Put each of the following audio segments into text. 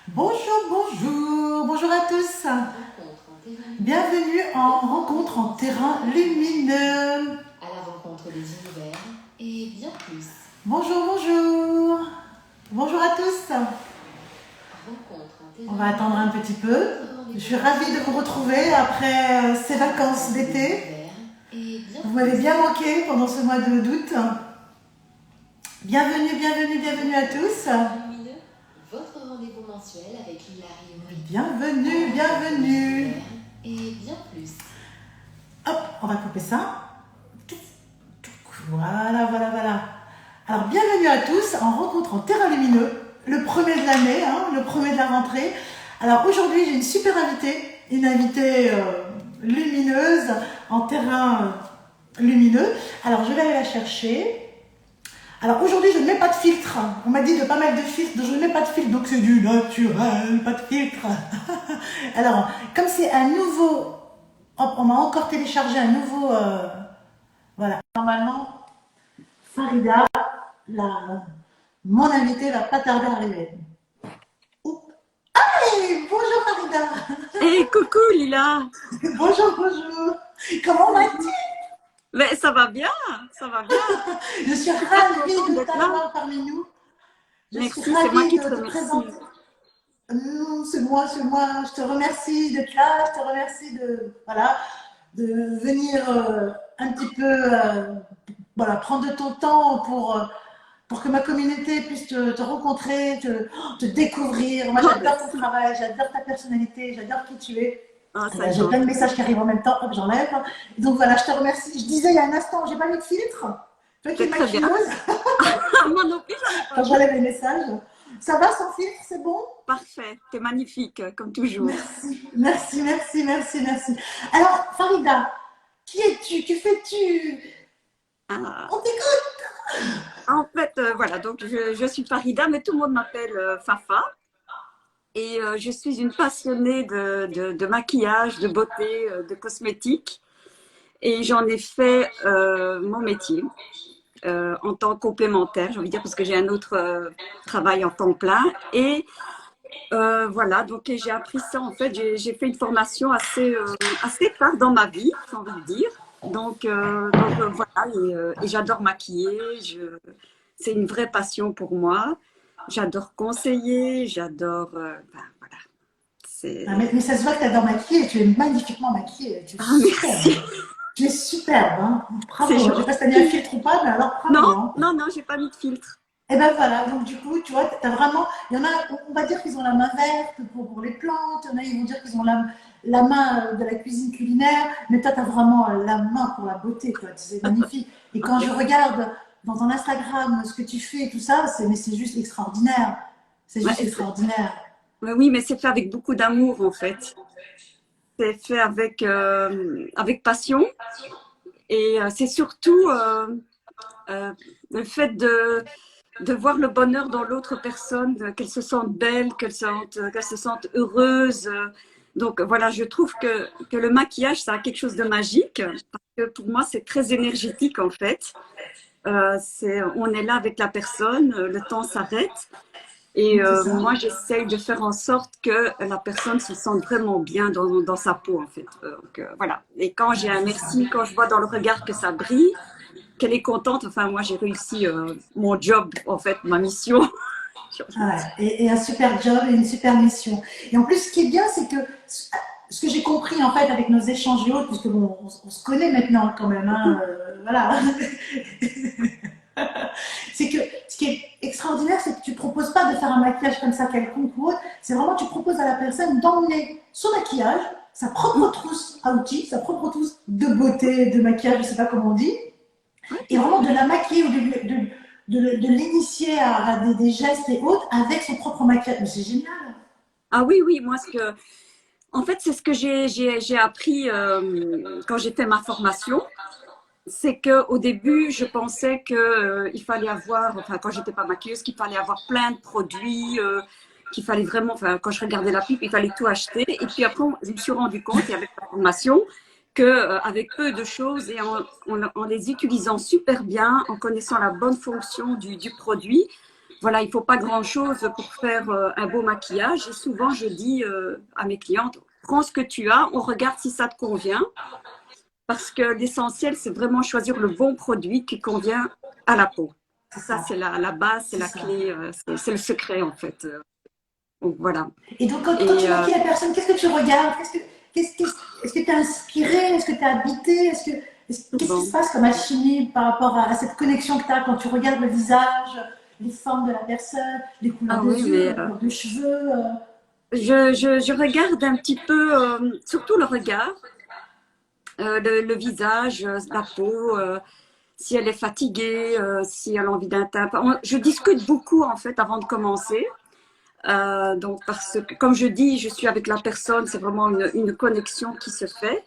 Bonjour, bonjour, bonjour à tous. Bienvenue en rencontre en terrain lumineux. À la rencontre des univers et bien plus. Bonjour, bonjour. Bonjour à tous. Rencontre en On va terrain attendre un petit peu. Je suis ravie de vous retrouver après ces vacances d'été. Vous m'avez bien manqué pendant ce mois d'août. Bienvenue, bienvenue, bienvenue à tous. lumineux, votre rendez-vous mensuel avec Hilary et Marie. Bienvenue, bienvenue. Et bien plus. Hop, on va couper ça. Voilà, voilà, voilà. Alors, bienvenue à tous en rencontre en terrain lumineux, le premier de l'année, hein, le premier de la rentrée. Alors, aujourd'hui, j'ai une super invitée, une invitée lumineuse en terrain lumineux. Alors, je vais aller la chercher. Alors, aujourd'hui, je ne mets pas de filtre. On m'a dit de pas mettre de filtre, donc je ne mets pas de filtre, donc c'est du naturel, pas de filtre. Alors, comme c'est un nouveau... Hop, on m'a encore téléchargé un nouveau... voilà. Normalement, Farida, mon invité va pas tarder à arriver. Oups. Hey, bonjour Farida. Hey, coucou Lila. Bonjour, bonjour. Comment vas-tu? Mais ça va bien, ça va bien. Je suis Je suis très ravie contente de d'être là. t'avoir parmi nous. Je suis Merci, c'est moi ravie qui te de te remercie. présenter. C'est moi, c'est moi. Je te remercie d'être là. Je te remercie de, voilà, de venir un petit peu voilà, prendre de ton temps pour que ma communauté puisse te rencontrer, te découvrir. Moi, Oh, j'adore ton merci. travail, j'adore ta personnalité, j'adore qui tu es. Oh, Et ça là, est j'ai plein de gentil. messages qui arrivent en même temps, hop, j'enlève. Donc voilà, je te remercie. Je disais il y a un instant, j'ai pas mis de filtre. Toi qui es C'est très bien. maquilleuse, Moi non plus, j'en ai pas quand mis. j'enlève les messages. Ça va sans filtre, c'est bon? Parfait, t'es magnifique, comme toujours. Merci, merci, merci, merci, merci. Alors, Farida, qui es-tu? Que fais-tu? Ah, On t'écoute. en fait, voilà, donc je suis Farida, mais tout le monde m'appelle Fafa. Et je suis une passionnée de maquillage, de beauté, de cosmétiques. Et j'en ai fait mon métier. En temps complémentaire, j'ai envie de dire, parce que j'ai un autre travail en temps plein. Et voilà, donc j'ai appris ça, en fait, j'ai fait une formation assez tard dans ma vie, j'ai envie de dire. Donc voilà, et j'adore maquiller, c'est une vraie passion pour moi. J'adore conseiller, j'adore, ben, voilà, Ah, c'est... mais ça se voit que tu adores maquiller, tu es magnifiquement maquillée, tu es Ah, merci, superbe. Tu es superbe, hein. c'est Bravo. Je ne sais pas si tu as mis un gentil. filtre ou pas, mais alors Non, bravo. Hein. non, non, j'ai pas mis de filtre. Et ben voilà, donc du coup, tu vois, tu as vraiment. Il y en a, on va dire qu'ils ont la main verte pour les plantes, il y en a, ils vont dire qu'ils ont la main de la cuisine culinaire, mais toi, tu as vraiment la main pour la beauté, quoi. C'est magnifique. Et Ah, quand je merci. regarde dans ton Instagram ce que tu fais et tout ça, mais c'est juste extraordinaire. C'est Ouais, juste extraordinaire. oui, mais c'est fait avec beaucoup d'amour, en fait. C'est fait avec passion et c'est surtout le fait de voir le bonheur dans l'autre personne, qu'elle se sente belle, qu'elle se sente heureuse. Donc voilà, je trouve que le maquillage, ça a quelque chose de magique, parce que pour moi, c'est très énergétique en fait. On est là avec la personne, le temps s'arrête. Et C'est ça. moi, j'essaye de faire en sorte que la personne se sente vraiment bien dans sa peau, en fait. Donc, voilà. Et quand j'ai un C'est ça. merci, quand je vois dans le regard que ça brille, qu'elle est contente, enfin, moi, j'ai réussi mon job, en fait, ma mission, j'ai envie de Ah dire. ouais, et un super job et une super mission. Et en plus, ce qui est bien, c'est que ce que j'ai compris en fait avec nos échanges et autres, puisque bon, on se connaît maintenant quand même, hein, voilà. C'est que ce qui est extraordinaire, c'est que tu proposes pas de faire un maquillage comme ça quelconque ou autre. C'est vraiment tu proposes à la personne d'emmener son maquillage, sa propre trousse à outils, sa propre trousse de beauté, de maquillage, je sais pas comment on dit, Ouais, et c'est ça. vraiment de la maquiller ou de l'initier à des gestes et autres avec son propre maquillage. Mais c'est génial. Ah oui, oui, moi, en fait, c'est ce que j'ai appris quand j'ai fait ma formation. C'est qu'au début, je pensais que il fallait avoir, enfin, quand j'étais pas maquilleuse, qu'il fallait avoir plein de produits, qu'il fallait vraiment, enfin, quand je regardais la pub, il fallait tout acheter. Et puis après, je me suis rendu compte, et avec la formation, que avec peu de choses et en les utilisant super bien, en connaissant la bonne fonction du produit, voilà, il faut pas grand-chose pour faire un beau maquillage. Et souvent, je dis à mes clientes, prends ce que tu as, on regarde si ça te convient. Parce que l'essentiel, c'est vraiment choisir le bon produit qui convient à la peau. C'est Ça, ça, c'est la base, c'est c'est la ça. clé, c'est le secret en fait. Donc voilà. Et donc, quand Et tu maquilles la personne, qu'est-ce que tu regardes? Est-ce que tu es inspiré? Est-ce que tu es habité? Qu'est-ce qui se bon, passe comme alchimie par rapport à cette connexion que tu as quand tu regardes le visage, les formes de la personne, les couleurs ah des oui, yeux, mais les couleurs des cheveux? je regarde un petit peu, surtout le regard, le visage, la peau, si elle est fatiguée, si elle a envie d'un teint. Je discute beaucoup en fait avant de commencer. Donc parce que, comme je dis, je suis avec la personne, c'est vraiment une connexion qui se fait.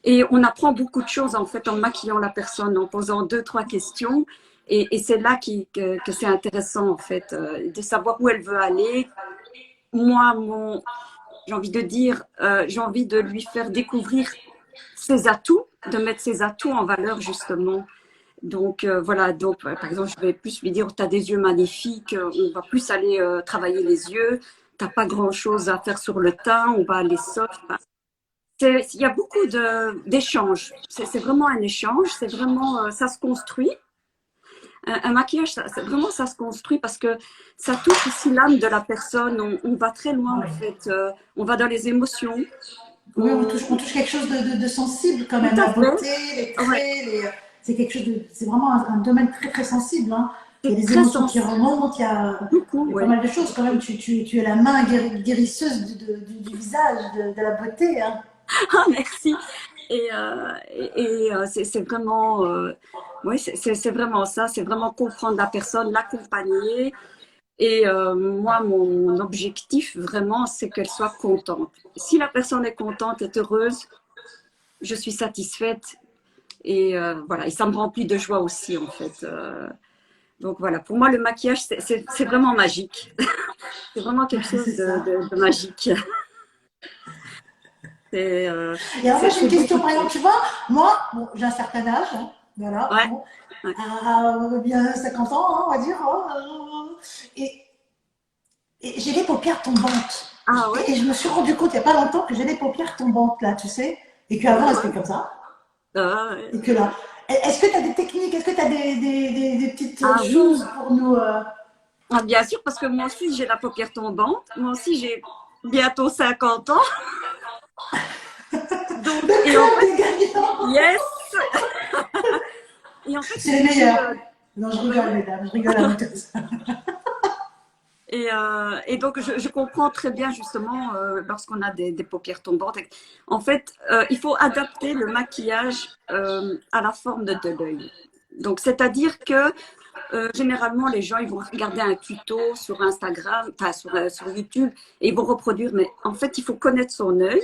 Et on apprend beaucoup de choses en fait en maquillant la personne, en posant deux, trois questions. Et c'est là que c'est intéressant en fait, de savoir où elle veut aller. Moi, j'ai envie de dire, j'ai envie de lui faire découvrir ses atouts, de mettre ses atouts en valeur justement. Donc voilà, donc par exemple, je vais plus lui dire, tu as des yeux magnifiques, on va plus aller travailler les yeux, tu n'as pas grand-chose à faire sur le teint, on va aller soft. Enfin, il y a beaucoup d'échanges. C'est vraiment un échange, c'est vraiment, ça se construit. Un maquillage, vraiment, ça se construit parce que ça touche aussi l'âme de la personne. On va très loin, Ah en oui. fait. On va dans les émotions. Oui, on On- touche, on touche quelque chose de sensible quand Tout même. à La fait. beauté, les Ouais, traits, c'est quelque chose c'est vraiment un domaine très très sensible, hein. Il y a c'est des très émotions qui sensible. remontent, Beaucoup, il y a pas ouais. mal de choses quand même. Tu es la main guérisseuse du visage, de la beauté, hein. Ah, merci. C'est vraiment, oui, c'est vraiment ça. C'est vraiment comprendre la personne, l'accompagner. Et moi, mon objectif vraiment, c'est qu'elle soit contente. Si la personne est contente, est heureuse, je suis satisfaite. Et voilà, et ça me remplit de joie aussi, en fait. Donc voilà, pour moi, le maquillage, c'est vraiment magique. C'est vraiment quelque chose C'est ça. de magique. C'est Et alors moi j'ai une c'est question, beaucoup de par exemple, choses. tu vois, moi, bon, j'ai un certain âge, hein, voilà, Ouais, bon, ouais. bien 50 ans, hein, on va dire, hein, et, et j'ai les paupières tombantes. Ah ouais? Et je me suis rendu compte il n'y a pas longtemps que j'ai les paupières tombantes là, tu sais, et Ah qu'avant elles étaient ouais? comme ça, Ouais. et que là. Est-ce que tu as des techniques, est-ce que tu as des petites Ah choses oui. pour nous Ah, bien sûr, parce que moi aussi, j'ai la paupière tombante. Moi aussi, j'ai bientôt 50 ans. Donc, le et en club fait, des gagnants? yes! Et en fait, C'est j'ai les été. meilleurs. Non, je Ouais, rigole, ouais. mesdames, je rigole à vous tous. Et donc, je comprends très bien justement lorsqu'on a des paupières tombantes. En fait, il faut adapter le maquillage à la forme de l'œil. Donc, c'est-à-dire que généralement, les gens ils vont regarder un tuto sur Instagram, enfin sur YouTube, et ils vont reproduire. Mais en fait, il faut connaître son œil.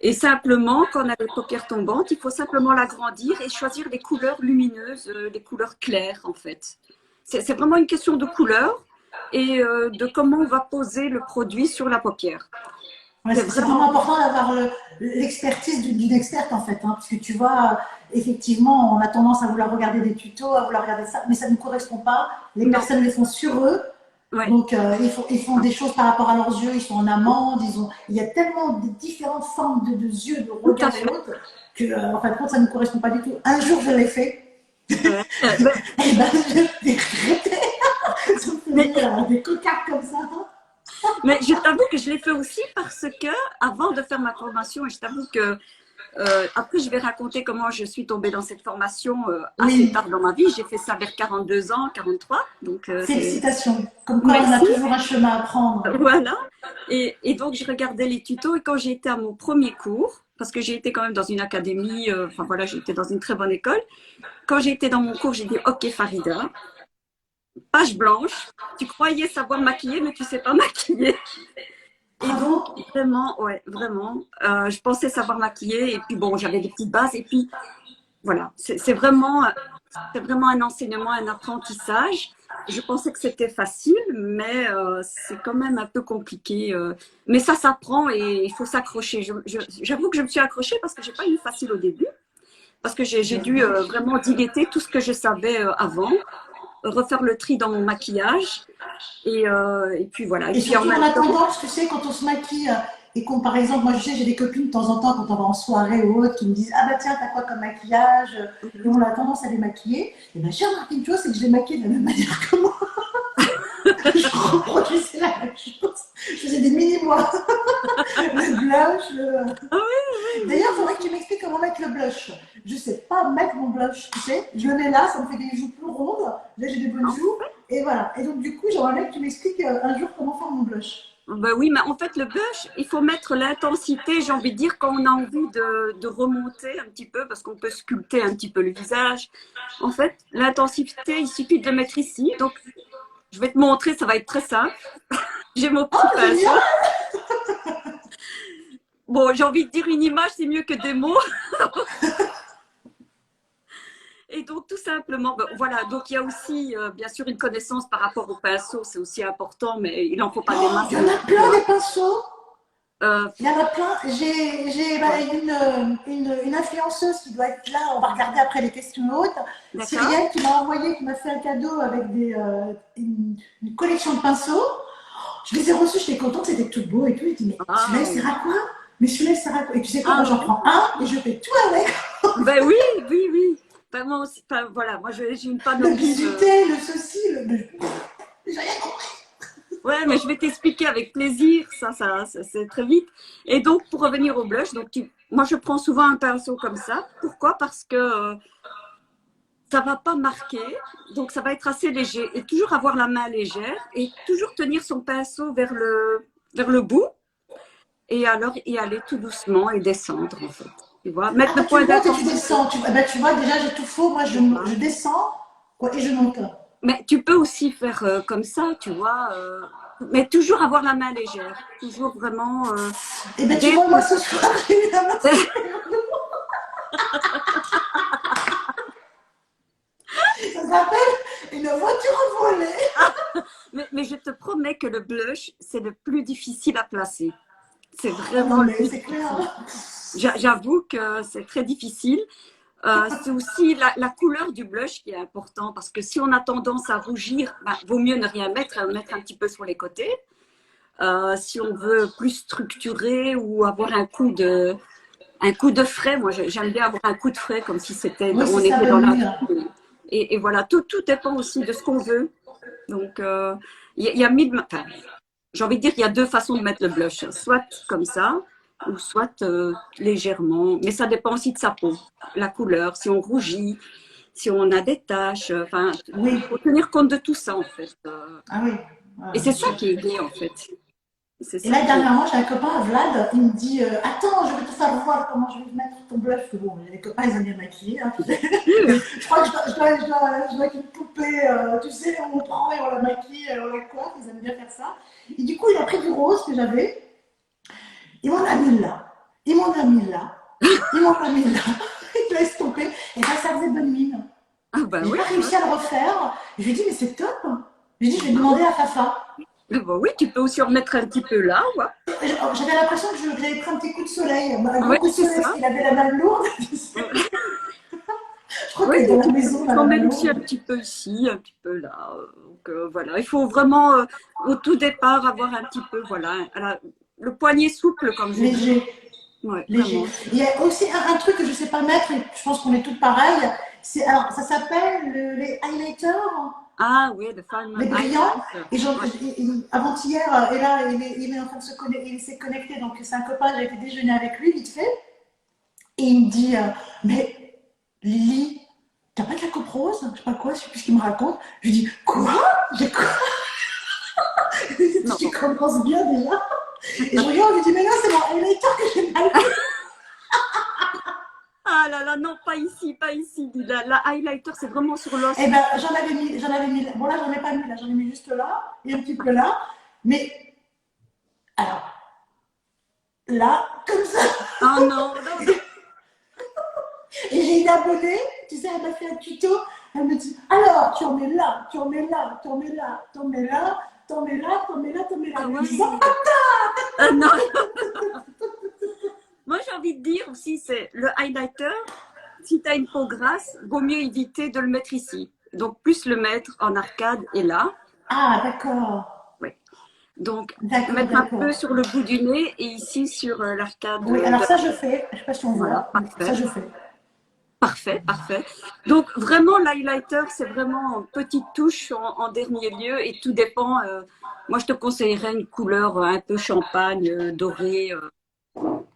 Et simplement, quand on a les paupières tombantes, il faut simplement l'agrandir et choisir les couleurs lumineuses, les couleurs claires en fait. C'est vraiment une question de couleur et de comment on va poser le produit sur la paupière. Ouais, C'est c'est vraiment vraiment, important d'avoir l'expertise d'une experte en fait, hein, parce que tu vois, effectivement, on a tendance à vouloir regarder des tutos, à vouloir regarder ça, mais ça ne correspond pas. Les non, personnes les font sur eux, ouais, donc ils font des choses par rapport à leurs yeux, ils sont en amande, il y a tellement de différentes formes de yeux, de tout à regard et fait. autres, que en fin de compte, ça ne correspond pas du tout. Un jour, je l'ai fait, Ouais. Ben, et ben, je l'ai regretté. Ça me mais, faisait des cocards comme ça. mais je t'avoue que je l'ai fait aussi parce que avant de faire ma formation, et je t'avoue que après, je vais raconter comment je suis tombée dans cette formation assez Oui, tard dans ma vie. J'ai fait ça vers 42 ans, 43. Donc, c'est. félicitations. Comme quoi, on a Merci. toujours un chemin à prendre. Voilà. Et donc, je regardais les tutos. Et quand j'ai été à mon premier cours, parce que j'ai été quand même dans une académie, enfin voilà, j'ai été dans une très bonne école. Quand j'ai été dans mon cours, j'ai dit, OK, Farida, page blanche. Tu croyais savoir maquiller, mais tu sais pas maquiller. Et donc, Bravo. vraiment, ouais, vraiment, je pensais savoir maquiller. Et puis, bon, j'avais des petites bases. Et puis, voilà, c'est vraiment un enseignement, un apprentissage. Je pensais que c'était facile, mais c'est quand même un peu compliqué. Mais ça s'apprend et il faut s'accrocher. J'avoue que je me suis accrochée parce que j'ai pas eu facile au début, parce que j'ai dû vraiment diléter tout ce que je savais avant. refaire le tri dans mon maquillage. Et puis voilà. Et Et puis en surtout, on même a temps, tendance, tu sais, quand on se maquille, et qu'on, par exemple, moi, je sais, j'ai des copines de temps en temps, quand on va en soirée ou autre, qui me disent, ah bah tiens, t'as quoi comme maquillage? Et on a tendance à les maquiller. Et ben, j'ai remarqué une chose, c'est que je les maquille de la même manière que moi. Je reproduisais la même chose. Je faisais des mini-mois. Le blush, ah oui, D'ailleurs, il faudrait que tu m'expliques comment mettre le blush. Je sais pas mettre mon blush, tu sais. Je le mets là, ça me fait des joues plus rondes. Là, j'ai des bonnes joues. Et voilà. Et donc, du coup, j'aimerais bien que tu m'expliques un jour comment faire mon blush. ben oui, mais en fait, le blush, il faut mettre l'intensité, j'ai envie de dire, quand on a envie de remonter un petit peu, parce qu'on peut sculpter un petit peu le visage. En fait, l'intensité, il suffit de le mettre ici. Donc, je vais te montrer, ça va être très simple. J'ai mon petit Oh, pinceau. génial! Bon, j'ai envie de dire une image, c'est mieux que des mots. Et donc, tout simplement, ben, voilà. Donc, il y a aussi, bien sûr, une connaissance par rapport au pinceau, c'est aussi important, mais il n'en faut pas des Oh, masses. il y en a plein des pinceaux. Euh, Il y en a plein. J'ai bah, une influenceuse qui doit être là. On va regarder après les questions hautes. D'accord. Cyrielle qui m'a envoyé, qui m'a fait un cadeau avec une collection de pinceaux. Je les ai reçus, j'étais contente, c'était tout beau et tout. Je dis, mais Ah. celui-là, il sert à quoi? Mais celui-là, il sert à quoi? Et tu sais quoi, Ah, moi, j'en oui. prends un et je fais tout avec. Ben oui, oui, oui. Ben, moi aussi, enfin, voilà, moi j'ai une Le panoplie. bisuté, le ceci, j'ai rien compris. Ouais, mais je vais t'expliquer avec plaisir, ça c'est très vite. Et donc, pour revenir au blush, donc moi je prends souvent un pinceau comme ça. Pourquoi? Parce que ça va pas marquer, donc ça va être assez léger. Et toujours avoir la main légère et toujours tenir son pinceau vers le bout. Et alors y aller tout doucement et descendre en fait. Tu vois, mettre Ah, le tu point montes et tu d'intensité. descends. Tu vois, déjà, j'ai tout faux. Moi, je descends quoi, et je monte. Mais tu peux aussi faire comme ça, tu vois, mais toujours avoir la main légère, toujours vraiment. Et ben, tu vois, moi, ce soir, j'ai eu la main. Ça s'appelle une voiture volée. Mais je te promets que le blush, c'est le plus difficile à placer. C'est Oh, vraiment non, le mais plus c'est difficile. clair. J'avoue que c'est très difficile. C'est aussi la couleur du blush qui est important parce que si on a tendance à rougir, ben, vaut mieux ne rien mettre, mettre un petit peu sur les côtés. Si on veut plus structurer ou avoir un coup de frais, moi j'aime bien avoir un coup de frais comme si c'était Oui, on c'est ça, était dans bonne la nuit. et voilà, tout dépend aussi de ce qu'on veut. Donc il y a mille, enfin, j'ai envie de dire qu'il y a deux façons de mettre le blush, soit comme ça ou soit légèrement, mais ça dépend aussi de sa peau, la couleur, si on rougit, si on a des taches, enfin, Oui. il faut tenir compte de tout ça en fait. Ah oui. Et c'est ça qui est gai en fait. C'est Et ça là, qui est... dernièrement, j'ai un copain, Vlad, il me dit attends, je vais te faire voir comment je vais te mettre ton blush. Parce que bon, les copains, ils aiment bien maquiller. Hein, tu sais. Je crois que je dois être une poupée. Tu sais, on prend et on la maquille, on la coiffe. Ils aiment bien faire ça. Et du coup, il a pris du rose que j'avais. Il m'en a mis là. Il m'en a mis là. Il m'en a mis là. Il l'a estompé. Et ben, ça faisait bonne mine. Ah bah J'ai oui, pas réussi à le refaire. Et je lui ai dit, mais c'est top. Je lui ai dit, je vais demander à Fafa. bah oui, tu peux aussi en mettre un petit peu là, ouais. J'avais l'impression que j'avais pris un petit coup de soleil, un Ouais, gros coup de c'est soleil, parce ça. qu'il avait la main lourde. Je crois Oui, qu'il est dans la tu maison, peux la en main mettre aussi un lourde. petit peu ici, un petit peu là. Donc voilà, il faut vraiment au tout départ avoir un petit peu, voilà, le poignet souple comme je dis. Léger, Ouais, léger. vraiment. Il y a aussi un truc que je ne sais pas mettre, et je pense qu'on est toutes pareilles. Alors, ça s'appelle les highlighters, Ah oui, the final les brillants. highlight. Et, Ouais. avant-hier, et là, il est en train de il s'est connecté, donc c'est un copain, j'ai été déjeuner avec lui, vite fait. Et il me dit, mais Lily, t'as pas de la coprose? Je sais pas quoi, je sais plus ce qu'il me raconte. Je lui dis, quoi? J'ai quoi? Non. Tu commences bien déjà. Et je regarde, je lui dis, mais là, c'est mon highlighter que j'ai mal fait. Ah là là, non, pas ici, pas ici. La highlighter, c'est vraiment sur l'os. Eh ben, j'en avais mis. Bon, là, j'en ai pas mis, là, j'en ai mis juste là, et un petit peu là. Mais, alors, là, comme ça. Ah non, non, non. Et j'ai une abonnée, tu sais, elle m'a fait un tuto. Elle me dit, alors, tu en mets là, tu en mets là, tu en mets là, tu en mets là, tu en mets là, tu en mets là, tu en mets là. Ah ouais. Je dis, oh, Ah non. Moi, j'ai envie de dire aussi, c'est le highlighter. Si tu as une peau grasse, vaut mieux éviter de le mettre ici. donc plus le mettre en arcade et là. Ah, d'accord. Oui. Donc, D'accord, mettre un peu d'accord. sur le bout du nez et ici sur l'arcade Oui, alors de ça, je fais. Je sais pas si on voilà, voit, mais ça, parfait. je fais. Parfait, parfait. Donc, vraiment, l'highlighter, c'est vraiment une petite touche en dernier lieu et tout dépend. Moi, je te conseillerais une couleur un peu champagne, dorée.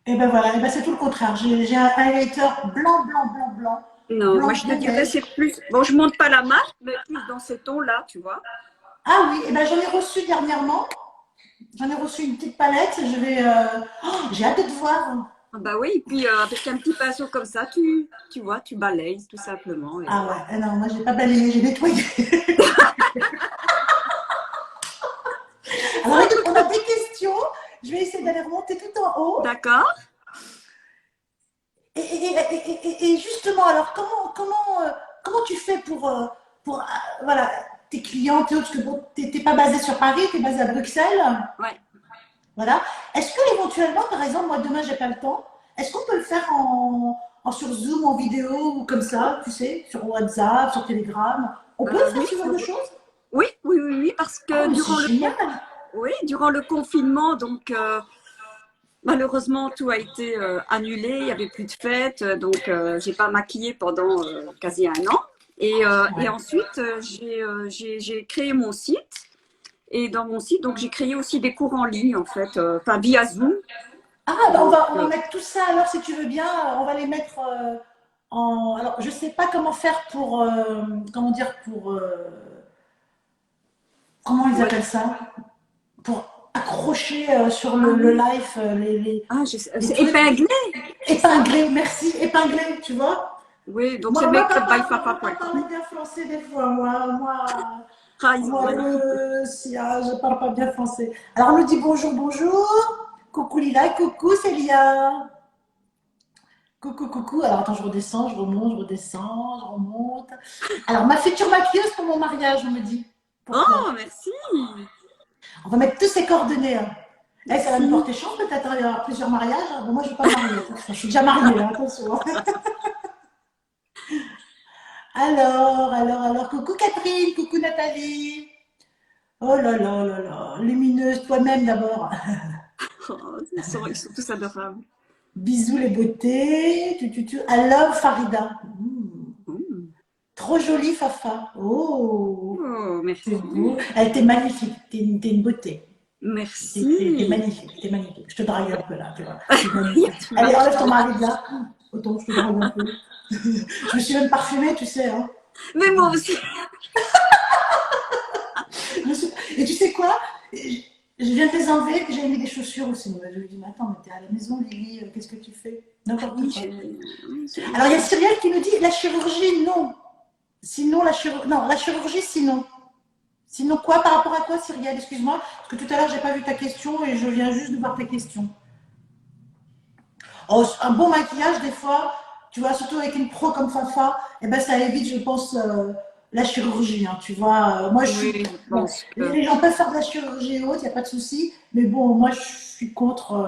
Et ben voilà, et ben c'est tout le contraire. J'ai un highlighter blanc, blanc, blanc, blanc, Non, moi, blanc je te de dirais, neige. c'est plus. Bon, je monte pas la marque, mais plus dans ces tons-là, tu vois. Ah oui, et ben j'en ai reçu dernièrement. J'en ai reçu une petite palette. Je vais. J'ai hâte de te voir. Ah bah oui, et puis avec un petit pinceau comme ça, tu vois, tu balayes tout simplement. Et Ah ouais, non, moi j'ai pas balayé, j'ai nettoyé. Alors écoute, on a des questions. Je vais essayer d'aller remonter tout en haut. d'accord. Et justement, alors comment tu fais pour voilà, tes clientes et autres, parce que bon, t'es pas basé sur Paris, tu es basé à Bruxelles. Ouais. Voilà. Est-ce que éventuellement, par exemple, moi demain j'ai pas le temps, est-ce qu'on peut le faire sur Zoom, en vidéo ou comme ça, tu sais, sur WhatsApp, sur Telegram? On peut faire Oui, ce genre de choses? oui, oui, oui, oui, parce Oh, que mais c'est génial! oui, durant le confinement, donc malheureusement tout a été annulé, il y avait plus de fêtes, donc j'ai pas maquillé pendant quasi un an. Et Ouais. ensuite, j'ai créé mon site. Et dans mon site, donc j'ai créé aussi des cours en ligne en fait, enfin via Zoom. Ah, bah Donc, on va mettre tout ça alors, si tu veux bien, on va les mettre en. Alors, je sais pas comment faire pour. Comment dire, pour. Comment ils ouais. appellent ça? Pour accrocher sur Ah le oui. live Ah, les c'est trucs. épinglé, c'est ça? Épinglés, merci, épinglés, tu vois? Oui, donc c'est Moi, moi, pas parler makeup-by-fafa.com. bien français des fois. Ah, ils sont Moi, magnifiques. si, je parle pas bien français. Alors, on nous dit bonjour, bonjour. Coucou Lila, coucou Célia. Coucou, coucou. Alors, attends, je redescends, je remonte, je redescends, je remonte. Alors, ma future maquilleuse pour mon mariage, on me dit. Oh, Pourquoi? merci, On va mettre tous ses coordonnées, hein. Eh, ça va nous merci. porter chance peut-être, hein, il y aura plusieurs mariages, hein. Bon, moi, je ne vais pas me marier, attention. Je suis déjà mariée, hein, attention. Alors, coucou Catherine, coucou Nathalie. Oh là là là là, lumineuse, toi-même d'abord. Oh, ils sont tous adorables. Bisous les beautés. I love Farida. Mm. Trop jolie Fafa. Oh, Oh, c'est beau. merci, Elle était magnifique. T'es une beauté. T'es merci. magnifique. T'es magnifique. Je te drague un peu là, tu vois. T'es Il y a magnifique. tout Allez, enlève ton lâché. mari de là. Autant je te drague un peu. Je me suis même parfumée, tu sais, hein. Mais moi aussi. Et tu sais quoi? Je viens de les enlever, puis j'avais mis des chaussures aussi. Je lui ai dit, mais attends, mais t'es à la maison, Lily, qu'est-ce que tu fais? N'importe Oui, quoi. oui, Alors, il y a Cyrielle qui nous dit, la chirurgie, non. Sinon, non, la chirurgie, sinon. Sinon quoi? Par rapport à quoi, Cyrielle? Excuse-moi, parce que tout à l'heure, j'ai pas vu ta question et je viens juste de voir ta question. Oh, un bon maquillage, des fois, tu vois, surtout avec une pro comme Fafa, eh ben, ça évite, je pense, la chirurgie, hein, tu vois. Moi, je suis. oui, je Bon, pense que les gens peuvent faire de la chirurgie et autres, il n'y a pas de souci, mais bon, moi, je suis contre,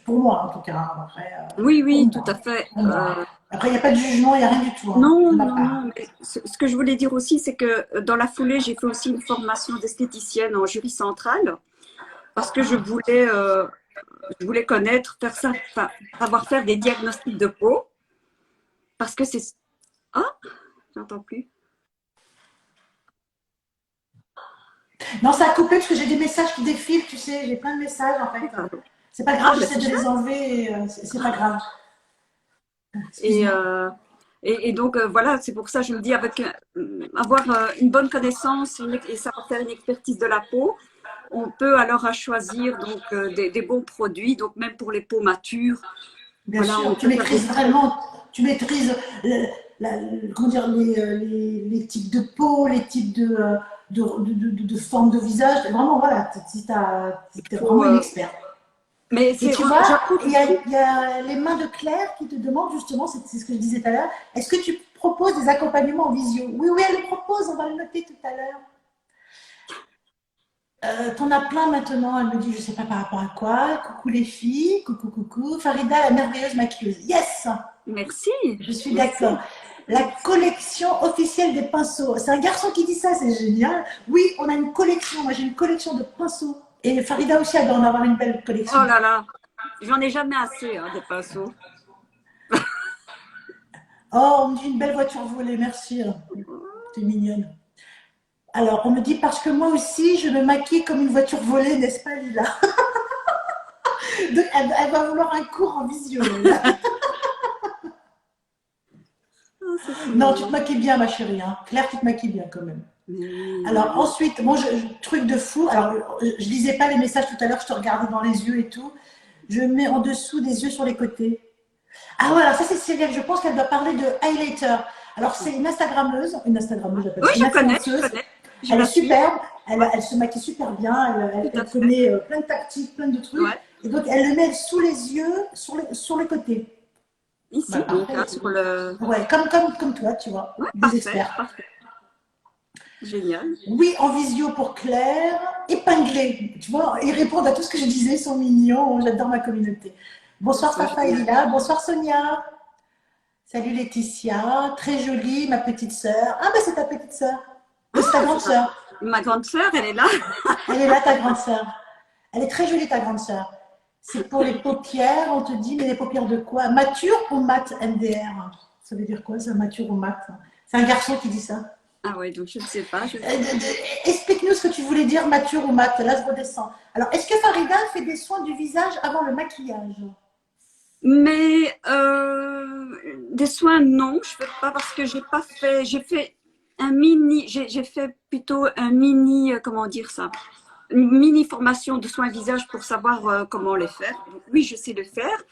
pour moi, en tout cas, hein. Après, oui, pour oui, tout à moi. fait. Pour moi. Après, il n'y a pas de jugement, il n'y a rien du tout, hein, Non, de ma non, part. non. Mais ce que je voulais dire aussi, c'est que dans la foulée, j'ai fait aussi une formation d'esthéticienne en jury central parce que je voulais connaître, faire ça, enfin, savoir faire des diagnostics de peau parce que c'est. Ah, j'entends plus. Non, ça a coupé parce que j'ai des messages qui défilent, tu sais, j'ai plein de messages en fait. Pardon. C'est pas Ah, grave, ben j'essaie c'est de chouette. les enlever, et, c'est pas grave. Et, Excuse-moi. et donc, voilà, c'est pour ça que je me dis, avec avoir une bonne connaissance et savoir faire une expertise de la peau, on peut alors à choisir donc, des bons produits, donc même pour les peaux matures. Bien Voilà, on sûr, tu peut faire des maîtrises vraiment, tu maîtrises comment dire, les types de peau, les types de formes de visage. Vraiment, voilà, t'es peaux. vraiment une experte. Mais Et c'est, tu vois, j'approuve. il y a les mains de Claire qui te demandent justement, c'est ce que je disais tout à l'heure, est-ce que tu proposes des accompagnements en visio? Oui, oui, elle le propose, on va le noter tout à l'heure. T'en as plein maintenant, elle me dit, je sais pas par rapport à quoi. Coucou les filles, coucou, coucou. Farida, la merveilleuse maquilleuse. Yes! Merci, Je suis merci. d'accord. la collection officielle des pinceaux. C'est un garçon qui dit ça, c'est génial. Oui, on a une collection. Moi, j'ai une collection de pinceaux. Et Farida aussi, elle doit en avoir une belle collection. Oh là là, j'en ai jamais assez hein, des pinceaux. Oh, on me dit une belle voiture volée, merci. T'es mignonne. Alors, on me dit parce que moi aussi, je me maquille comme une voiture volée, n'est-ce pas, Lila? Donc, elle va vouloir un cours en visio. Oh, Non, tu te maquilles bien, ma chérie. Hein. Claire, tu te maquilles bien quand même. Alors, ensuite, bon, truc de fou. Alors, je lisais pas les messages tout à l'heure, je te regardais dans les yeux et tout. Je mets en dessous des yeux sur les côtés. Ah ouais, alors ça, c'est Cyril. Je pense qu'elle doit parler de highlighter. Alors, c'est une Instagrammeuse, j'appelle Oui, ça, une je connais, influenceuse. je Elle est la suis. superbe, elle se maquille super bien, Tout à elle fait. connaît plein de tactiques, plein de trucs. Ouais. Et donc, elle le met sous les yeux, sur les côtés. Ici, Voilà, donc, parfait. hein, sur le. Ouais, comme toi, tu vois, Ouais, des parfait, experts. parfait. Génial. Oui, en visio pour Claire, épinglé. Tu vois, ils répondent à tout ce que je disais, ils sont mignons, j'adore ma communauté. Bonsoir C'est Fafa et génial. Lila, bonsoir Sonia. Salut Laetitia, très jolie ma petite sœur. Ah ben c'est ta petite sœur, c'est ta grande sœur. Ma grande sœur, elle est là. Elle est là ta grande sœur. Elle est très jolie ta grande sœur. C'est pour les paupières, on te dit, mais les paupières de quoi? Mature ou mat MDR? Ça veut dire quoi ça, mature ou mat? C'est un garçon qui dit ça. Ah oui, donc je ne sais pas. Explique-nous ce que tu voulais dire, mature ou mat. Là, je redescends. Alors, est-ce que Farida fait des soins du visage avant le maquillage? Mais des soins, non, je ne fais pas parce que j'ai pas fait. J'ai fait un mini. J'ai fait plutôt un mini. Comment dire ça? Une mini formation de soins visage pour savoir comment les faire. Donc, oui, je sais le faire.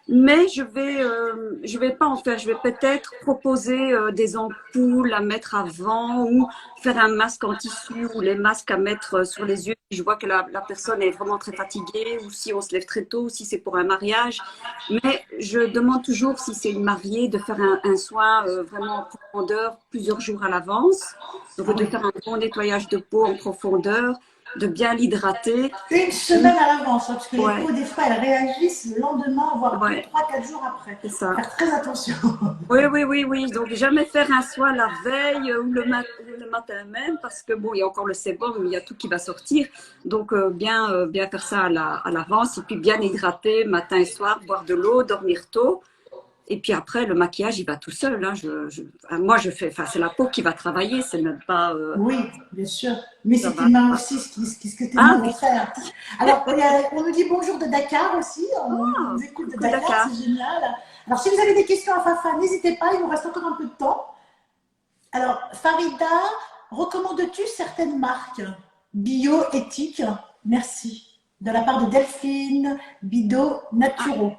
Mais je vais pas en faire. Je vais peut-être proposer des ampoules à mettre avant ou faire un masque en tissu ou les masques à mettre sur les yeux. Si je vois que la personne est vraiment très fatiguée ou si on se lève très tôt, ou si c'est pour un mariage. Mais je demande toujours si c'est une mariée de faire un soin vraiment en profondeur plusieurs jours à l'avance. Donc de faire un bon nettoyage de peau en profondeur, de bien l'hydrater. Une semaine à l'avance, hein, parce que Ouais. les peaux, des fois, elles réagissent le lendemain, voire Ouais. 3-4 jours après. C'est ça. Faire très attention. Oui. Donc, jamais faire un soin la veille ou le matin même, parce que bon, il y a encore le sébum, il y a tout qui va sortir. Donc, bien faire ça à l'avance, et puis bien hydrater matin et soir, boire de l'eau, dormir tôt. Et puis après, le maquillage, il va tout seul. Hein. Moi, c'est la peau qui va travailler, c'est même pas. Oui, bien sûr. Mais Ça c'est tes va. mains aussi, ce que tes Ah, mains vont faire. Alors, on nous dit bonjour de Dakar aussi. On nous écoute de coucou Dakar, c'est génial. Alors, si vous avez des questions à Fafa, n'hésitez pas, il nous reste encore un peu de temps. Alors, Farida, recommandes-tu certaines marques bio, éthiques? Merci. De la part de Delphine, Bido, Naturo.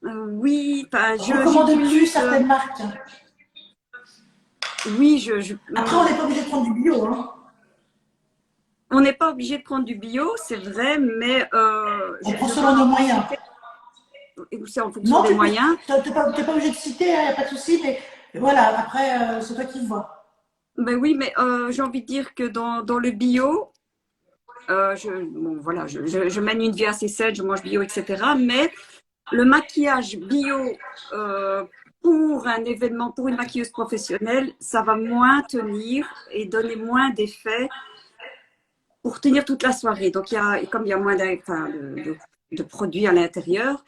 Oui, Recommandes-tu j'utilise. certaines marques? Oui, Après, on n'est pas obligé de prendre du bio. Hein. on n'est pas obligé de prendre du bio, c'est vrai, mais On prend selon nos moyens. C'est en fonction Non, des moyens. Tu n'es pas obligé de citer, il n'y a pas de souci, mais voilà, après, c'est toi qui vois. Ben oui, mais j'ai envie de dire que dans le bio, je mène une vie assez saine, je mange bio, etc. Mais le maquillage bio pour un événement, pour une maquilleuse professionnelle, ça va moins tenir et donner moins d'effets pour tenir toute la soirée. Donc, comme il y a moins de produits à l'intérieur,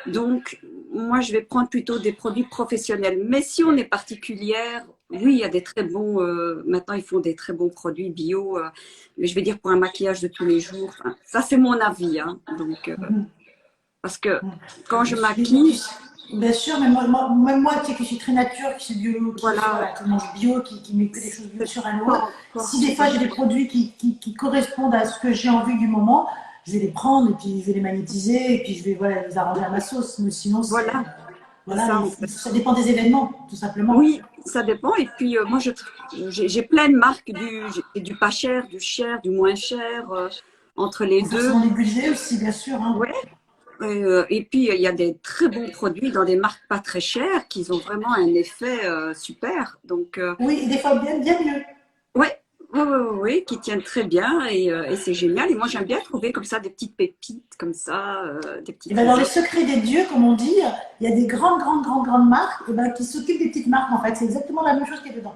donc moi, je vais prendre plutôt des produits professionnels. Mais si on est particulière, oui, il y a des très bons, maintenant ils font des très bons produits bio, mais je vais dire pour un maquillage de tous les jours. Enfin, ça, c'est mon avis. Hein. Donc, parce que quand je maquille… Bien sûr, mais même moi, tu sais que je suis très nature, qui suis bio, qui mange bio, qui met que des choses bio sur un lot. Si des fois j'ai des produits qui correspondent à ce que j'ai envie du moment, je vais les prendre et puis je vais les magnétiser et puis je vais les arranger à ma sauce. Mais sinon, ça dépend des événements, tout simplement. Oui, ça dépend. Et puis moi, j'ai plein de marques, du pas cher, du cher, du moins cher, entre les deux. Dans les budgets aussi, bien sûr. Hein. Ouais. Et puis, il y a des très bons produits dans des marques pas très chères qui ont vraiment un effet super. Donc, oui, et des fois bien mieux. Oui, Oui, oui, oui, oui, qui tiennent très bien et c'est génial. Et moi, j'aime bien trouver comme ça des petites pépites, comme ça, des petits Et ben dans les trésors. secrets des dieux, comme on dit, il y a des grandes, grandes, grandes, grandes marques et ben, qui s'occupent des petites marques en fait. C'est exactement la même chose qui est dedans.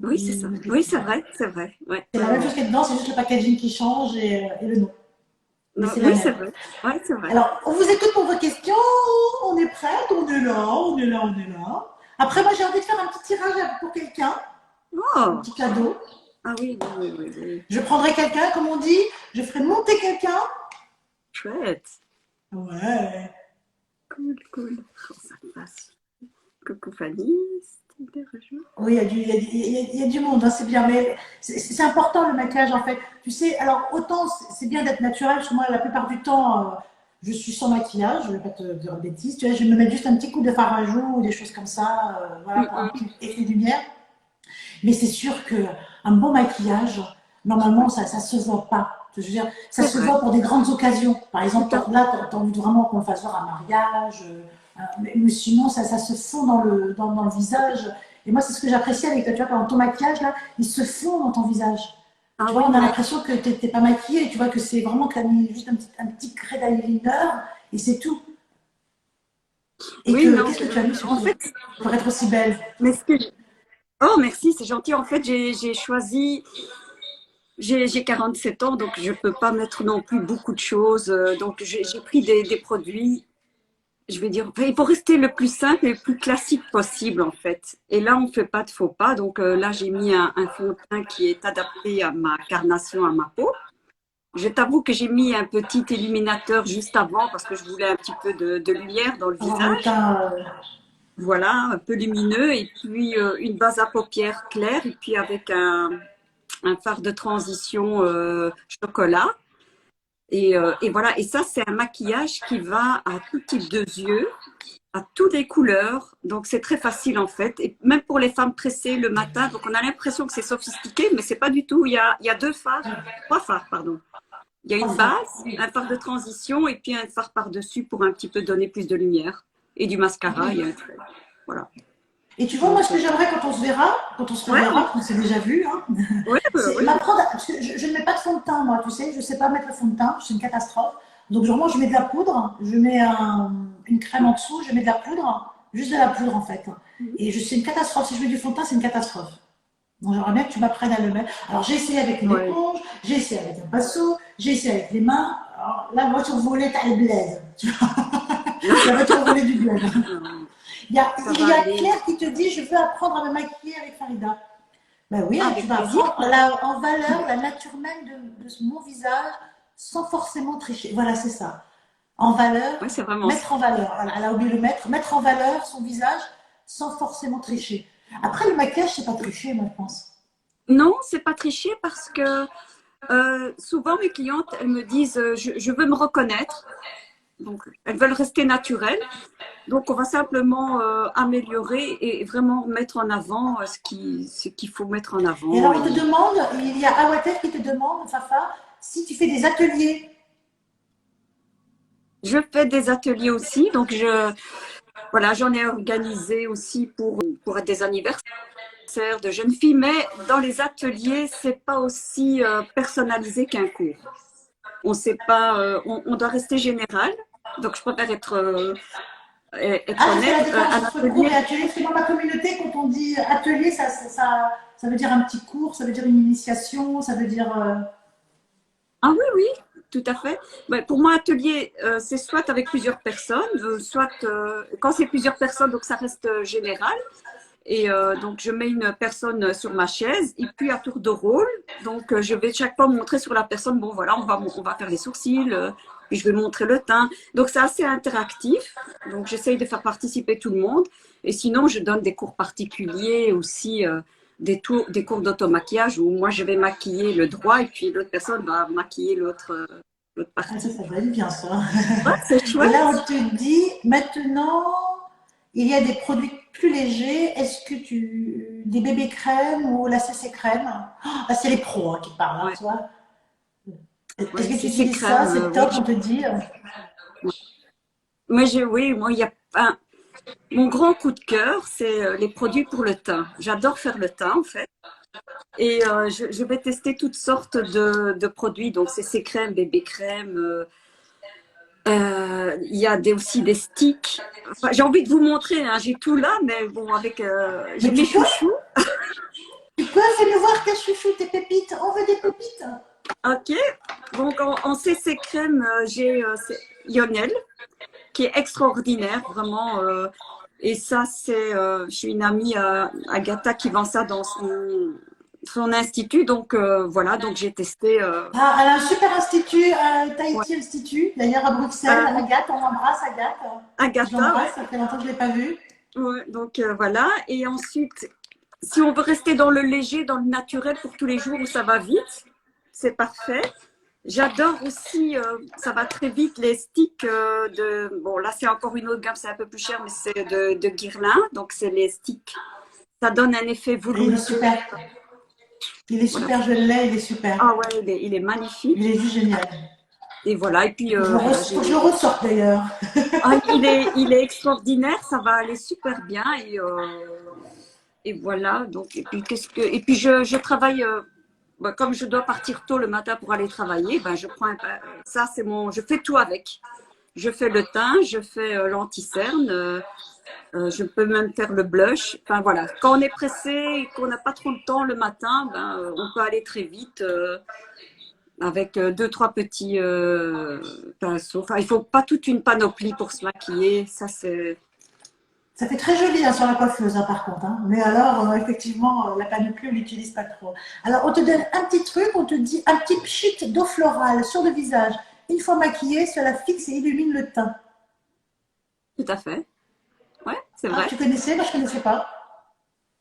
Oui, c'est ça. Oui, c'est vrai, c'est vrai. Ouais, C'est ouais, la même ouais. chose qui est dedans, c'est juste le packaging qui change et le nom. Mais Non, c'est la oui, même. c'est vrai. Ouais, c'est vrai. Alors, on vous écoute pour vos questions. On est prête, on est là, on est là, on est là. Après, moi, j'ai envie de faire un petit tirage pour quelqu'un, un Oh, petit cadeau. ah oui, oui, oui, oui, oui. Je prendrai quelqu'un, comme on dit, je ferai monter quelqu'un. Chouette. Ouais. Cool, cool. Oh, ça passe. Coucou Fanny. C'était rejoint. Oui, il y a du monde, hein, c'est bien, mais c'est important le maquillage en fait. Tu sais, alors autant c'est bien d'être naturel, parce que moi la plupart du temps je suis sans maquillage, je ne vais pas te dire de bêtises, tu vois, je vais me mettre juste un petit coup de fard à joues ou des choses comme ça, voilà, Mm, pour un mm. petit effet de lumière. Mais c'est sûr qu'un bon maquillage, normalement, ça se voit pas. Je veux dire, ça C'est se vrai. voit pour des grandes occasions. Par Tout exemple, à fait. là, tu as envie vraiment qu'on le fasse voir un mariage, mais sinon, ça se fond dans le visage. Et moi, c'est ce que j'apprécie avec toi, tu vois, pendant ton maquillage, là, il se fond dans ton visage. Ah Tu vois, oui, on a oui. l'impression que tu n'es pas maquillée, et tu vois que c'est vraiment que tu as mis juste un petit craie d'eyeliner, et c'est tout. Et Oui, que, non. qu'est-ce que tu as mis sur En toi fait, pour être aussi belle? mais ce que oh, merci, c'est gentil. En fait, j'ai choisi. J'ai 47 ans, donc je peux pas mettre non plus beaucoup de choses. Donc, j'ai pris des produits, je vais dire, enfin, il faut rester le plus simple et le plus classique possible, en fait. Et là, on fait pas de faux pas. Donc, là, j'ai mis un fond de teint qui est adapté à ma carnation, à ma peau. Je t'avoue que j'ai mis un petit illuminateur juste avant parce que je voulais un petit peu de lumière dans le Avoir le visage. teint. Voilà, un peu lumineux. Et puis, une base à paupières claire. Et puis, avec un fard de transition chocolat. Et voilà, et ça, c'est un maquillage qui va à tout type de yeux, à toutes les couleurs. Donc, c'est très facile en fait. Et même pour les femmes pressées le matin, donc on a l'impression que c'est sophistiqué, mais c'est pas du tout. Il y a deux fards, trois fards, pardon. Il y a une Enfin, base, un fard de transition et puis un fard par-dessus pour un petit peu donner plus de lumière. Et du mascara, il y a un trait. Voilà. et tu vois, moi, Donc, ce que j'aimerais quand on se ouais, reverra, parce qu'on s'est déjà vu, hein, ouais, ouais, c'est ouais. m'apprendre, parce que je ne mets pas de fond de teint, moi, tu sais, je ne sais pas mettre le fond de teint, c'est une catastrophe. Donc, vraiment, je mets de la poudre, je mets une crème en dessous, je mets de la poudre, juste de la poudre, en fait. Et c'est une catastrophe. Si je mets du fond de teint, c'est une catastrophe. Donc, j'aimerais bien que tu m'apprennes à le mettre. Alors, j'ai essayé avec une Ouais. éponge, j'ai essayé avec un pinceau, j'ai essayé avec les mains. Alors, la voiture volée, t'as le blaise. Tu vois, la voiture volée du blaise. Ça Il va y a aller. Claire qui te dit, je veux apprendre à me maquiller avec Farida. Ben oui, Ah, hein, tu avec vas plaisir. apprendre en valeur la nature même de mon visage sans forcément tricher. Voilà, c'est ça. En valeur, Ouais, c'est vraiment ça. mettre en valeur. Voilà, elle a oublié le mettre. Mettre en valeur son visage sans forcément tricher. Après, le maquillage, c'est pas tricher, moi, je pense. Non, c'est pas tricher parce que souvent mes clientes, elles me disent je veux me reconnaître. Donc, elles veulent rester naturelles. Donc, on va simplement améliorer et vraiment mettre en avant ce qu'il faut mettre en Et avant. alors, on te demande, il y a Awatel qui te demande, Fafa, si tu fais des ateliers. Je fais des ateliers aussi. Donc, voilà, j'en ai organisé aussi pour des anniversaires de jeunes filles. Mais dans les ateliers, c'est pas aussi personnalisé qu'un cours. On sait pas, on doit rester général. Donc, je préfère être Ah, c'est la honnête. différence Un entre cours atelier, et atelier. Parce que dans ma communauté, quand on dit atelier, ça veut dire un petit cours, ça veut dire une initiation, ça veut dire. ah oui, oui, tout à fait. Ouais, pour moi, atelier, c'est soit avec plusieurs personnes, soit quand c'est plusieurs personnes, donc ça reste général. Et donc, je mets une personne sur ma chaise et puis à tour de rôle. Donc, je vais chaque fois montrer sur la personne, bon voilà, on va faire les sourcils, puis je vais montrer le teint. Donc, c'est assez interactif. Donc, j'essaye de faire participer tout le monde. Et sinon, je donne des cours particuliers aussi, des cours d'automaquillage où moi, je vais maquiller le droit et puis l'autre personne va maquiller l'autre Ah, ça, partie. ça va être bien ça. Ouais, c'est Et là, chouette. on te dit maintenant, il y a des produits plus légers. Est-ce que tu. Des bébés crèmes ou la CC crème? Ah, c'est les pros hein, qui parlent, hein, Ouais, tu vois. Est-ce ouais, que tu c'est utilises ça? crème. C'est Oui, top, on te dit. oui, moi, il y a un, mon grand coup de cœur, c'est les produits pour le teint. J'adore faire le teint, en fait. Et je vais tester toutes sortes de produits. Donc, c'est crème, bébé crème. Il y a aussi des sticks. Enfin, j'ai envie de vous montrer, hein, j'ai tout là, mais bon, avec j'ai Mais mes chouchous. tu peux, fais-nous voir tes chouchous, tes pépites. On veut des pépites. Ok. Donc, en CC crème, j'ai Lionel, qui est extraordinaire, vraiment. Et ça, c'est, je suis une amie Agatha qui vend ça dans son institut. Donc, voilà, donc j'ai testé. Ah, elle a un super institut, Ouais. Tahiti Institut, d'ailleurs à Bruxelles. Oui, Agathe, on l'embrasse, Agathe. Je Agatha, l'embrasse, ouais. ça fait longtemps que je ne l'ai pas vue. Ouais, donc voilà. Et ensuite, si on veut rester dans le léger, dans le naturel pour tous les jours où ça va vite, c'est parfait. J'adore aussi, ça va très vite, les sticks de. Bon, là, c'est encore une autre gamme, c'est un peu plus cher, mais c'est de Guerlain. Donc, c'est les sticks. Ça donne un effet Et il est volumineux. super. Il est Voilà. super, je l'ai, il est super. Ah ouais, il est magnifique. Il est juste génial. Et voilà. Et puis, voilà, Faut que je le ressorte d'ailleurs. Ah, il est extraordinaire, ça va aller super bien. Et voilà. Donc, et puis je travaille. Bah, comme je dois partir tôt le matin pour aller travailler, ben je prends ça, je fais tout avec. Je fais le teint, je fais l'anti-cerne, je peux même faire le blush. Enfin voilà, quand on est pressé et qu'on n'a pas trop le temps le matin, ben on peut aller très vite avec deux trois petits pinceaux. Enfin, il faut pas toute une panoplie pour se maquiller. Ça c'est. Ça fait très joli hein, sur la coiffeuse, hein, par contre. Hein. Mais alors, effectivement, la panoplie, on l'utilise pas trop. Alors, on te donne un petit truc, on te dit un petit pchit d'eau florale sur le visage. Une fois maquillé, cela fixe et illumine le teint. Tout à fait. Ouais, c'est Ah, vrai. tu connaissais? Moi, je connaissais pas.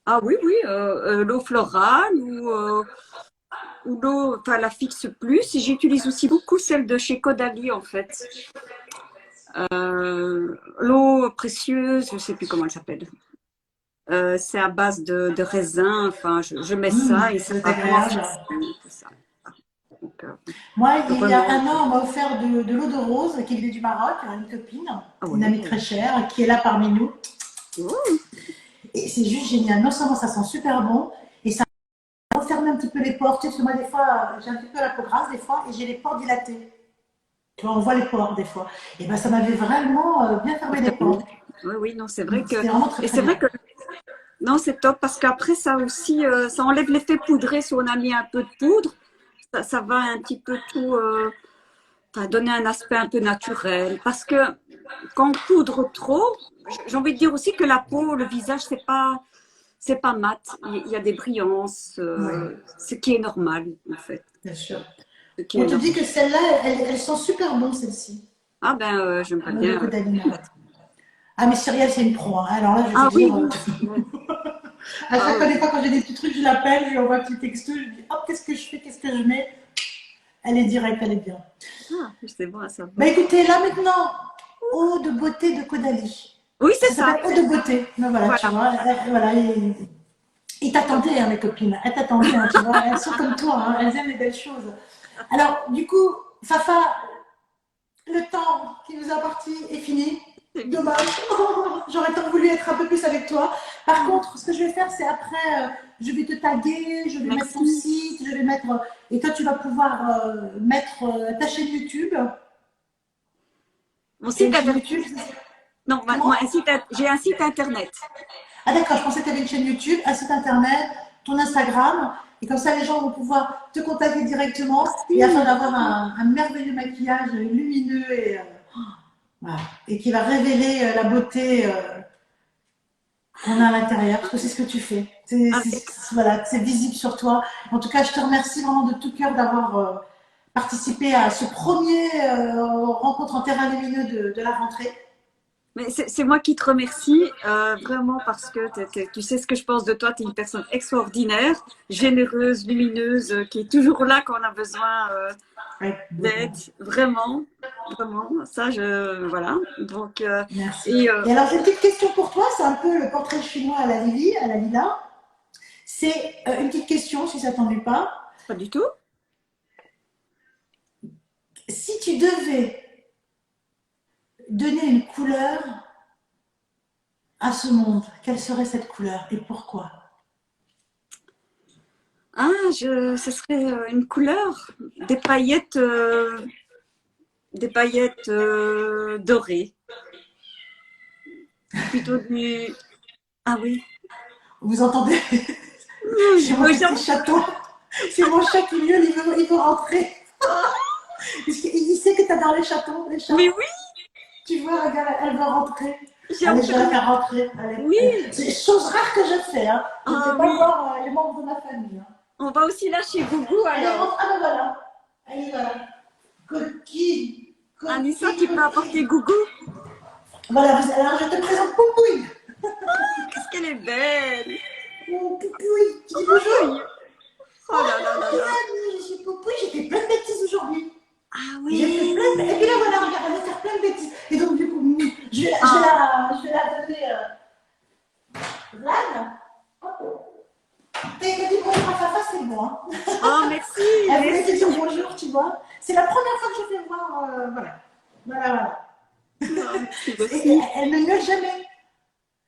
Ah oui, oui, l'eau florale ou l'eau, enfin la fixe plus. Et j'utilise aussi beaucoup celle de chez Caudalie en fait. L'eau précieuse, je ne sais plus comment elle s'appelle. C'est à base de raisin. Enfin, je mets ça et ça C'est va vraiment agréable. fixer tout ça. Donc, Moi, il y a vraiment. un an, on m'a offert de l'eau de rose qui venait du Maroc, une copine, Ah une amie ouais. très chère, qui est là parmi nous. Oh, Et c'est juste génial. Non seulement ça sent super bon, et ça referme un petit peu les pores. Tu sais, parce que moi, des fois, j'ai un petit peu la peau grasse, des fois, et j'ai les pores dilatés. Tu vois, on voit les pores, des fois. Et ben, ça m'avait vraiment bien fermé les oui, pores. oui, non, c'est vrai que. C'était vraiment très, Et très c'est vrai bien. que. Non, c'est top parce qu'après, ça aussi, ça enlève l'effet poudré si on a mis un peu de poudre. Ça va un petit peu tout. Enfin, donner un aspect un peu naturel. Parce que quand on poudre trop, j'ai envie de dire aussi que la peau, le visage, c'est pas mat. Il y a des brillances, Oui, ce qui est normal, en fait. bien sûr. Ce qui On est te dit normal. que celle-là, elle sent super bon, celle-ci. Ah ben, j'aimerais L'eau de bien. Caudalie. Ah, mais Cyrielle, c'est une pro. Hein. Alors là, je vais Ah te oui, dire, oui. Ouais. à Ah chaque fois, oui. des fois, quand j'ai des petits trucs, je l'appelle, je lui envoie un petit texto, je lui dis, hop, qu'est-ce que je fais, qu'est-ce que je mets. Elle est directe, elle est bien. Ah, c'est bon à Bah savoir. écoutez, là maintenant, eau de beauté de Caudalie. Oui, c'est Ça ça. s'appelle eau de beauté. Mais voilà, tu Voilà. vois, voilà, ils t'attendaient, hein, mes copines. Elles t'attendaient, hein, tu vois. Elles sont comme toi, hein, elles aiment les belles choses. Alors, du coup, Fafa, le temps qui nous a parti est fini. C'est bien. Dommage. J'aurais tant voulu être un peu plus avec toi. Par contre, ce que je vais faire, c'est après, je vais te taguer, je vais mettre ton Merci. site, je vais mettre. Et toi, tu vas pouvoir mettre ta chaîne YouTube. Mon Tu as site une chaîne internet. YouTube? Non, Comment? moi, j'ai un site internet. Ah d'accord, je pensais que tu avais une chaîne YouTube, un site internet, ton Instagram. Et comme ça, les gens vont pouvoir te contacter directement et afin Si. d'avoir un merveilleux maquillage lumineux voilà, et qui va révéler la beauté qu'on a à l'intérieur, parce que c'est ce que tu fais. Avec, Voilà, c'est visible sur toi. En tout cas, je te remercie vraiment de tout cœur d'avoir participé à ce premier rencontre en terrain lumineux de la rentrée. mais c'est moi qui te remercie vraiment parce que tu sais ce que je pense de toi. Tu es une personne extraordinaire, généreuse, lumineuse, qui est toujours là quand on a besoin Ouais, d'aide. beaucoup. Vraiment, vraiment. Ça, voilà. Donc, Merci. et Et alors, j'ai une petite question pour toi. C'est un peu le portrait chinois à la Lily, à la Lila. C'est une petite question, si ça t'ennuie pas. pas du tout. Si tu devais donner une couleur à ce monde, quelle serait cette couleur et pourquoi? Ah, ce serait une couleur, des paillettes dorées. Plutôt du... Ah oui. Vous entendez? C'est mon Oui, petit chaton. C'est mon chat qui miaule, il veut rentrer. Parce qu'il sait que tu adores les chatons, les chats. mais oui, Tu vois, regarde, elle veut rentrer. j'ai Allez, je vais la entendu. faire rentrer. Allez, Oui, allez. C'est une chose rare que je fais. Hein. Je ne ah fais pas oui. voir les membres de ma famille. Hein. On va aussi là chez Gougou Allez, alors. rentre. Ah ben voilà. Allez, voilà. Coquille. Anissa, Coquille, tu peux apporter coquille. Gougou? Voilà, alors je te présente Poupouille. Qu'est-ce qu'elle est belle! Oh, Poupouille. Tu dis bonjour? Oui. Oh là là là Les là. amis, je suis Poupouille, j'ai fait plein de bêtises aujourd'hui. Ah J'ai fait oui. plein de... Et puis là, voilà, regarde, elle va faire plein de bêtises. Et donc, du coup, Ah, je vais la donner... Vlad. T'as dit bonjour à Fafa, c'est bon. Hein. oh, merci, Elle voulait te merci. dire bonjour, tu vois. C'est la première fois que je fais voir... voilà. Voilà, voilà. Oh, merci, Et merci. elle ne miaule jamais.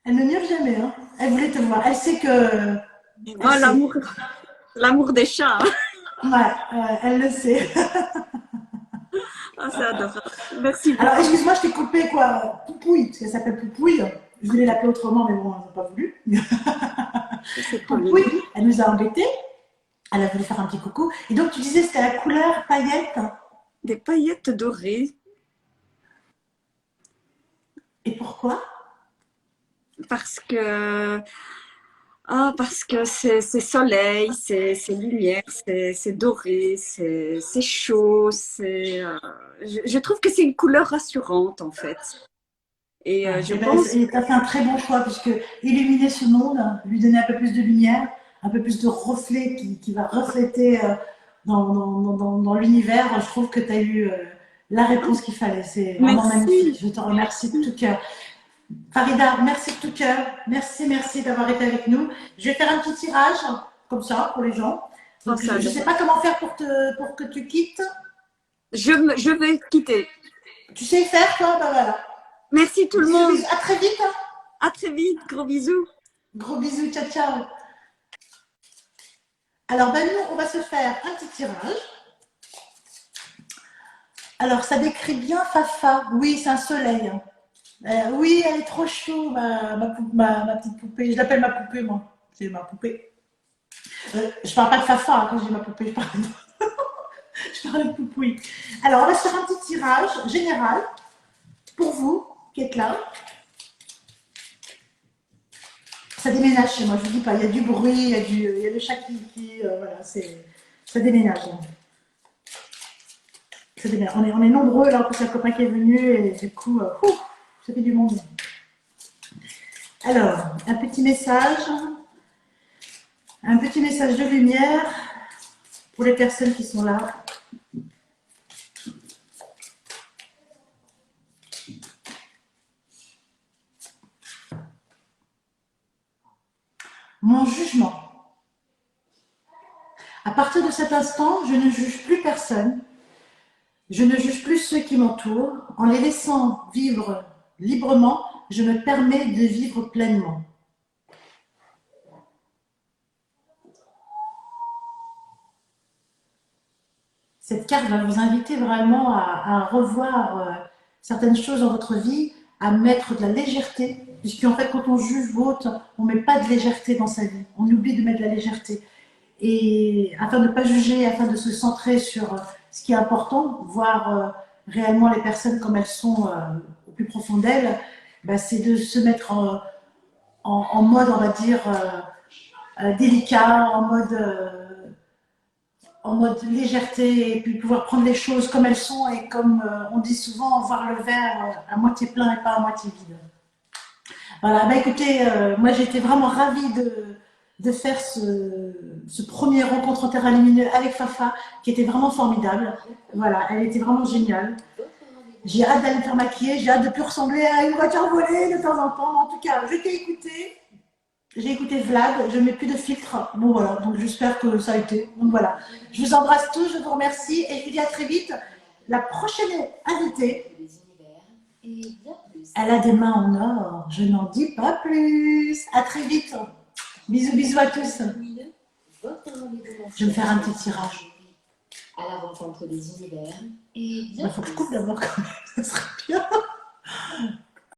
Elle ne miaule jamais. Hein. Elle voulait te voir. Elle sait que... Elle Oh, sait. l'amour des chats. Ouais, elle le sait. Oh, c'est adorable. Merci Alors, beaucoup. excuse-moi, je t'ai coupé quoi Poupouille, parce qu'elle s'appelle Poupouille. Je voulais l'appeler autrement, mais bon, elle n'a pas voulu. C'est trop Poupouille, mignon. elle nous a embêtés. Elle a voulu faire un petit coucou. Et donc, tu disais, c'était la couleur paillette. Des paillettes dorées. Et pourquoi? Parce parce que c'est soleil, c'est lumière, c'est doré, c'est chaud. Je trouve que c'est une couleur rassurante en fait. Et Ouais, je et ben, pense, tu as fait un très bon choix, puisque illuminer ce monde, lui donner un peu plus de lumière, un peu plus de reflet qui va refléter dans l'univers, je trouve que tu as eu la réponse qu'il fallait. C'est vraiment magnifique. merci. Je te remercie de tout cœur. Farida, merci de tout cœur. Merci, merci d'avoir été avec nous. Je vais faire un petit tirage, comme ça, pour les gens. Oh, Donc, je ça ne sais adorable. pas comment faire pour que tu quittes. Je vais quitter. Tu sais faire, toi? Ben voilà. Merci tout le Bisous, monde. bisous. À très vite. Hein. À très vite. Gros bisous. Gros bisous, ciao, ciao. Alors, ben, nous, on va se faire un petit tirage. Alors, ça décrit bien Fafa. Oui, c'est un soleil. Oui, elle est trop chou, ma petite poupée. Je l'appelle ma poupée, moi. C'est ma poupée. Je parle pas de Fafa hein, quand je dis ma poupée. Je parle de poupouille. Alors, on va se faire un petit tirage général pour vous qui êtes là. Ça déménage chez moi, je vous dis pas. Il y a du bruit, il y a le chat voilà, ça déménage. Hein. Ça déménage. On est nombreux là, en plus, un copain qui est venu et du coup, ça fait du monde. Alors, un petit message de lumière pour les personnes qui sont là. Mon jugement. À partir de cet instant, je ne juge plus personne. Je ne juge plus ceux qui m'entourent. En les laissant vivre librement, je me permets de vivre pleinement. Cette carte va vous inviter vraiment à revoir certaines choses dans votre vie, à mettre de la légèreté, puisqu'en fait, quand on juge l'autre, on ne met pas de légèreté dans sa vie. On oublie de mettre de la légèreté. Et afin de ne pas juger, afin de se centrer sur ce qui est important, voir réellement les personnes comme elles sont au plus profond d'elles, bah, c'est de se mettre en mode, on va dire, délicat, en mode légèreté, et puis pouvoir prendre les choses comme elles sont, et comme on dit souvent, voir le verre à moitié plein et pas à moitié vide. Voilà, bah écoutez, moi j'ai été vraiment ravie de faire ce premier rencontre en terrain lumineux avec Fafa, qui était vraiment formidable. Voilà, elle était vraiment géniale. J'ai hâte d'aller me faire maquiller, j'ai hâte de ne plus ressembler à une voiture volée de temps en temps. Mais en tout cas, je t'ai écouté. J'ai écouté Vlad, je ne mets plus de filtre. Bon voilà, donc j'espère que ça a été. Donc voilà, je vous embrasse tous, je vous remercie et je vous dis à très vite. La prochaine invitée, elle a des mains en or, je n'en dis pas plus. À très vite. Bisous, bisous à tous. votre rendez-vous mensuel. Je vais me faire un petit tirage. À la rencontre des univers et Il bien faut que je plus. coupe d'abord quand même, ça serait bien.